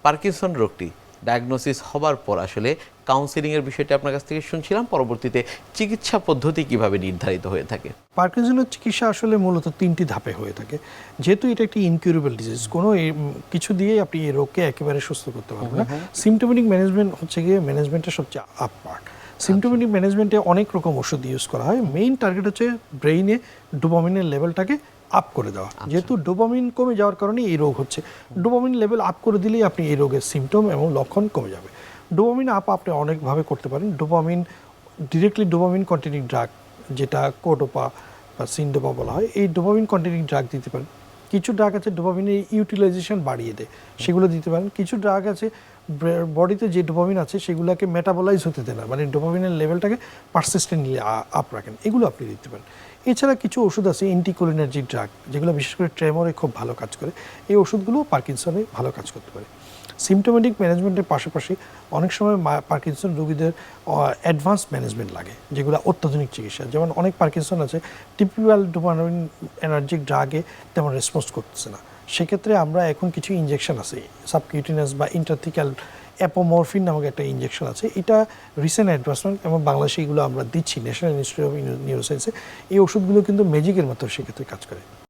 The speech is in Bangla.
পার্কিনসন রোগটি ডায়াগনোসিস হবার পর আসলে কাউন্সিলিংয়ের বিষয়টা আপনার কাছ থেকে শুনছিলাম, পরবর্তীতে চিকিৎসা পদ্ধতি কিভাবে নির্ধারিত হয়ে থাকে? পার্কিনসনের চিকিৎসা আসলে মূলত 3টি ধাপে হয়ে থাকে। যেহেতু এটা একটি ইনকিউরেবল ডিজিজ, কোনো কিছু দিয়েই আপনি এই রোগকে একেবারে সুস্থ করতে পারবেন না। সিমটোমেটিক ম্যানেজমেন্ট হচ্ছে গিয়ে ম্যানেজমেন্টের সবচেয়ে আপ পার্ট। সিমটোমেটিক ম্যানেজমেন্টে অনেক রকম ওষুধ ইউজ করা হয়। মেইন টার্গেট হচ্ছে ব্রেইনে ডোপামিনের লেভেলটাকে আপ করে দেওয়া। যেহেতু ডোপামিন কমে যাওয়ার কারণে এই রোগ হচ্ছে, ডোপামিন লেভেল আপ করে দিলেই আপনি এই রোগের সিমটম এবং লক্ষণ কমে যাবে। ডোপামিন আপ আপনি অনেকভাবে করতে পারেন। ডিরেক্টলি ডোপামিন কন্টেনিং ড্রাগ, যেটা কোডোপা বা সিনডোপা বলা হয়, এই ডোপামিন কন্টেনিং ড্রাগ দিতে পারেন। কিছু ড্রাগ আছে ডোপামিনের ইউটিলাইজেশন বাড়িয়ে দেয়, সেগুলো দিতে পারেন। কিছু ড্রাগ আছে বডিতে যে ডোপামিন আছে সেগুলোকে মেটাবলাইজ হতে দেয় না, মানে ডোপামিনের লেভেলটাকে পারসিস্টেন্টলি আপ রাখেন, এগুলো আপনি দিতে পারেন। এছাড়া কিছু ওষুধ আছে অ্যান্টিকোলিনার্জিক ড্রাগ, যেগুলো বিশেষ করে ট্রেমরে খুব ভালো কাজ করে। এই ওষুধগুলো পার্কিনসনে ভালো কাজ করতে পারে। সিমটোমেটিক ম্যানেজমেন্টের পাশাপাশি অনেক সময় পার্কিনসন রোগীদের অ্যাডভান্স ম্যানেজমেন্ট লাগে, যেগুলো অত্যাধুনিক চিকিৎসা। যেমন অনেক পার্কিনসন আছে টিপিক্যাল ডোপামিন এনার্জিক ড্রাগে তেমন রেসপন্স করতেছে না, সেক্ষেত্রে আমরা এখন কিছু ইনজেকশন আছে, সাবকিউটিনাস বা ইন্ট্রাথিক্যাল অ্যাপোমরফিন নামক একটা ইনজেকশন আছে। এটা রিসেন্ট অ্যাডভান্সমেন্ট এবং বাংলাদেশে এগুলো আমরা দিচ্ছি ন্যাশনাল ইনস্টিটিউট অফ নিউরোসায়েন্সে। এই ওষুধগুলো কিন্তু ম্যাজিকের মতো সেক্ষেত্রে কাজ করে।